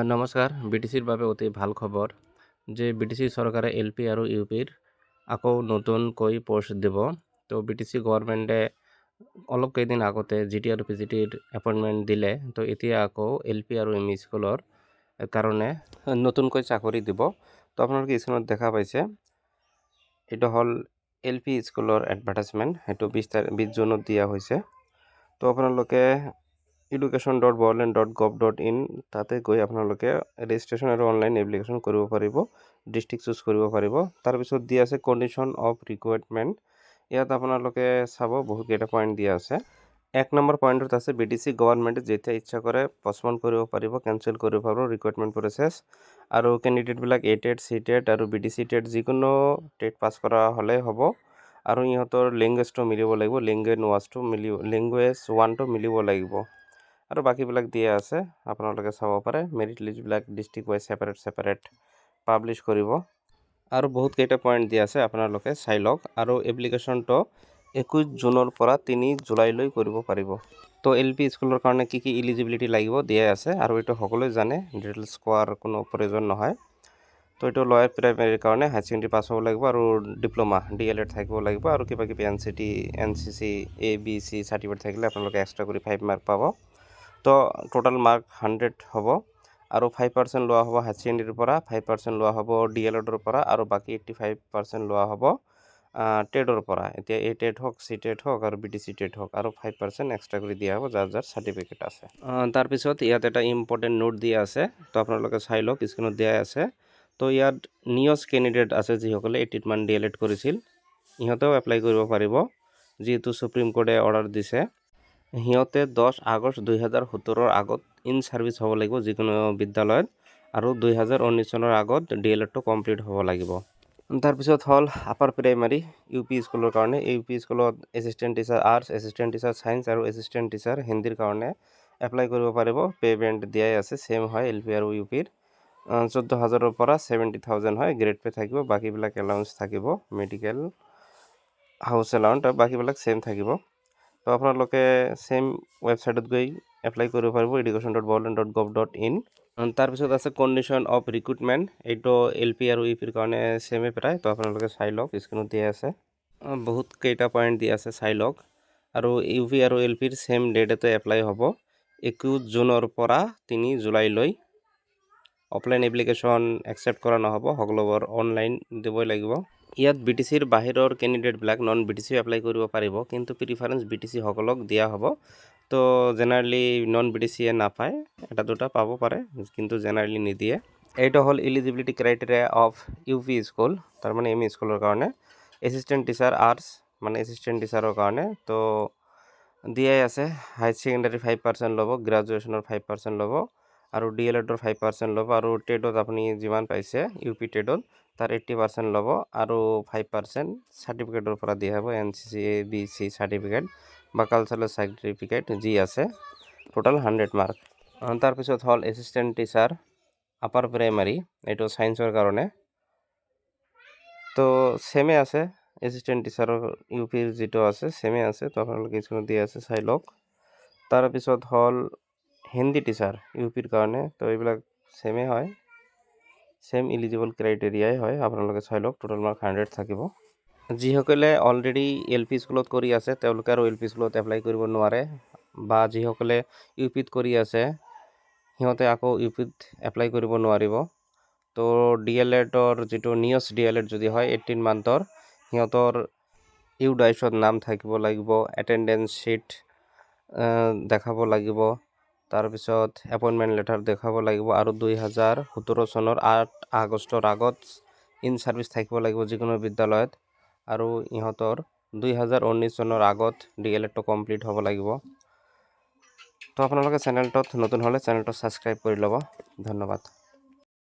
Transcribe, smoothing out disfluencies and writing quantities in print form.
নমস্কাৰ। BTCৰ বাবে অতি ভাল খবৰ যে BTC চৰকাৰে LP আৰু UPৰ আকৌ নতুনকৈ পোষ্ট দিব। তো BTC গভৰ্ণমেণ্টে অলপ কেইদিন আগতে GT আৰু PGTৰ এপইণ্টমেণ্ট দিলে। তো এতিয়া আকৌ LP আৰু ME স্কুলৰ কাৰণে নতুনকৈ চাকৰি দিব। তো আপোনালোকে স্ক্ৰীনত দেখা পাইছে, এইটো হ'ল LP স্কুলৰ এডভাৰটাইজমেণ্ট। সেইটো 20 জুনত দিয়া হৈছে। তো আপোনালোকে education.boroland.gov.in তাতে গৈ আপোনালোকে ৰেজিষ্ট্ৰেশ্যন আৰু অনলাইন এপ্লিকেশ্যন কৰিব পাৰিব, ডিষ্ট্ৰিক্ট চুজ কৰিব পাৰিব। তাৰপিছত দিয়া আছে কণ্ডিশ্যন অফ ৰিকুৱাৰমেণ্ট। ইয়াত আপোনালোকে চাব বহুতকেইটা পইণ্ট দিয়া আছে। 1 নম্বৰ পইণ্টত আছে BTC গভৰ্ণমেণ্টে যেতিয়া ইচ্ছা কৰে পষ্টপন কৰিব পাৰিব, কেঞ্চেল কৰিব পাৰিব ৰিকুৱাৰমেণ্ট প্ৰচেছ। আৰু কেণ্ডিডেটবিলাক A-TET, C-TET আৰু BTC TET যিকোনো টেট পাছ কৰা হ'লেই হ'ব। আৰু ইহঁতৰ লেংগুৱেজটো মিলিব লাগিব, লেংগুৱেজ 1টো মিলিব লাগিব। আৰু বাকীবিলাক দিয়া আছে, আপোনালোকে চাব পাৰে। মেৰিট লিষ্টবিলাক ডিষ্ট্ৰিক্ট ৱাইজ ছেপাৰেট পাব্লিছ কৰিব। আৰু বহুতকেইটা পইণ্ট দিয়া আছে, আপোনালোকে চাই লওক। আৰু এপ্লিকেশ্যনটো 21 জুনৰ পৰা 3 জুলাইলৈ কৰিব পাৰিব। তো LP স্কুলৰ কাৰণে কি কি ইলিজিবিলিটি লাগিব দিয়া আছে, আৰু এইটো সকলোৱে জানে, ডিটেইলছ কোৱাৰ কোনো প্ৰয়োজন নহয়। তো এইটো লয়াৰ প্ৰাইমেৰীৰ কাৰণে হায়াৰ ছেকেণ্ডেৰী পাছ হ'ব লাগিব আৰু ডিপ্ল'মা DLED থাকিব লাগিব, আৰু কিবা কিবি NCT, NCC, ABC চাৰ্টিফিকেট থাকিলে আপোনালোকে এক্সট্ৰা কৰি 5 মাৰ্ক পাব। তো টোটাল মাৰ্ক 100 হ'ব। আৰু 5% লোৱা হ'ব হায়াৰ ছেকেণ্ডেৰীৰ পৰা, 5% লোৱা হ'ব DLEDৰ পৰা, আৰু বাকী 85% লোৱা হ'ব টেটৰ পৰা। এতিয়া A-TET হওক, C-TET হওক আৰু BTC TET হওক, আৰু 5% এক্সট্ৰা কৰি দিয়া হ'ব যাৰ চাৰ্টিফিকেট আছে। তাৰপিছত ইয়াত এটা ইম্পৰ্টেণ্ট নোট দিয়া আছে, তো আপোনালোকে চাই লওক, স্ক্ৰীনত দিয়া আছে। তো ইয়াত নিউজ কেণ্ডিডেট আছে যিসকলে 18 মান DLED কৰিছিল, ইহঁতেও এপ্লাই কৰিব পাৰিব। যিহেতু সুপ্ৰিম কোৰ্টে অৰ্ডাৰ দিছে, সিহঁতে 10 আগষ্ট 2017ৰ আগত ইন ছাৰ্ভিচ হ'ব লাগিব যিকোনো বিদ্যালয়ত, আৰু 2019 চনৰ আগত DLEDটো কমপ্লিট হ'ব লাগিব। তাৰপিছত হ'ল আপাৰ প্ৰাইমাৰী UP স্কুলৰ কাৰণে। UP স্কুলত assistant teacher arts, assistant teacher science আৰু এছিষ্টেণ্ট টিচাৰ হিন্দীৰ কাৰণে এপ্লাই কৰিব পাৰিব। পে'মেণ্ট দিয়াই আছে, ছেম হয় LP আৰু UPৰ। 14,000ৰ পৰা 70,000 হয়। গ্ৰেড পে থাকিব, বাকীবিলাক এলাউঞ্চ থাকিব, মেডিকেল, হাউচ এলাউঞ্চ, আৰু বাকীবিলাক ছেম থাকিব। তো আপোনালোকে ছেম ৱেবছাইটত গৈ এপ্লাই কৰিব পাৰিব, education.boroland.gov.in। তাৰপিছত আছে কণ্ডিশ্যন অফ ৰিক্ৰুটমেণ্ট। এইটো LP আৰু UPৰ কাৰণে ছেমে প্ৰায়। তো আপোনালোকে চাই লওক, স্ক্ৰীনত দিয়া আছে। বহুত কেইটা পইণ্ট দিয়া আছে, চাই লওক। আৰু UP আৰু LPৰ ছেম ডেটতে এপ্লাই হ'ব, 21 জুনৰ পৰা 3 জুলাইলৈ। অফলাইন এপ্লিকেশ্যন একচেপ্ট কৰা নহ'ব, সকলোবোৰ অনলাইন দিবই লাগিব। ইয়াত BTCৰ বাহিৰৰ কেণ্ডিডেটবিলাক নন BTC এপ্লাই কৰিব পাৰিব, কিন্তু প্ৰিফাৰেঞ্চ BTC সকলক দিয়া হ'ব। তো জেনেৰেলি নন BTCয়ে নাপায়, এটা দুটা পাব পাৰে, কিন্তু জেনেৰেলি নিদিয়ে। এইটো হ'ল eligibility criteria of UP school, তাৰমানে ME স্কুলৰ কাৰণে। এছিষ্টেণ্ট টিচাৰ আৰ্টছ, মানে এছিষ্টেণ্ট টিচাৰৰ কাৰণে তো দিয়াই আছে। হায়াৰ ছেকেণ্ডেৰী 5% ল'ব, গ্ৰেজুৱেশ্যনৰ 5% ল'ব, আৰু DLEDৰ 5% ল'ব, আৰু টেটত আপুনি যিমান পাইছে UP টেটত তাৰ 80% ল'ব, আৰু 5% চাৰ্টিফিকেটৰ পৰা দিয়া হ'ব, NCC ABC চাৰ্টিফিকেট বা কালচাৰেল চাৰ্টিফিকেট যি আছে, টোটেল 100 মাৰ্ক। তাৰপিছত হ'ল এছিষ্টেণ্ট টিচাৰ আপাৰ প্ৰাইমাৰী, এইটো ছায়েন্সৰ কাৰণে। তো ছেমে আছে, এছিষ্টেণ্ট টিচাৰৰ UPৰ যিটো আছে ছেমে আছে। তো আপোনালোকে স্ক্ৰীনত দিয়া আছে, চাই লওক। তাৰপিছত হ'ল হিন্দী টিচাৰ UPৰ কাৰণে। তো এইবিলাক ছেমে হয়, ছেম ইলিজিবল ক্ৰাইটেৰিয়াই হয়, আপোনালোকে চাই লওক। টোটেল মাৰ্ক 100 থাকিব। যিসকলে অলৰেডি LP স্কুলত কৰি আছে তেওঁলোকে আৰু LP স্কুলত এপ্লাই কৰিব নোৱাৰে, বা যিসকলে UPত কৰি আছে সিহঁতে আকৌ UPত এপ্লাই কৰিব নোৱাৰিব। তো DLEDৰ যিটো নিউজ DLED যদি হয় 18 মান্থৰ, সিহঁতৰ UDICEত নাম থাকিব লাগিব, এটেণ্ডেঞ্চ শ্বীট দেখাব লাগিব, তাৰপিছত এপইণ্টমেণ্ট লেটাৰ দেখাব লাগিব, আৰু 2017 চনৰ 8 আগষ্টৰ আগত ইন ছাৰ্ভিচ থাকিব লাগিব যিকোনো বিদ্যালয়ত, আৰু ইহঁতৰ 2019 চনৰ আগত DLEDটো কমপ্লিট হ'ব লাগিব। তো আপোনালোকে চেনেলটোত নতুন হ'লে চেনেলটো ছাবস্ক্ৰাইব কৰি ল'ব। ধন্যবাদ।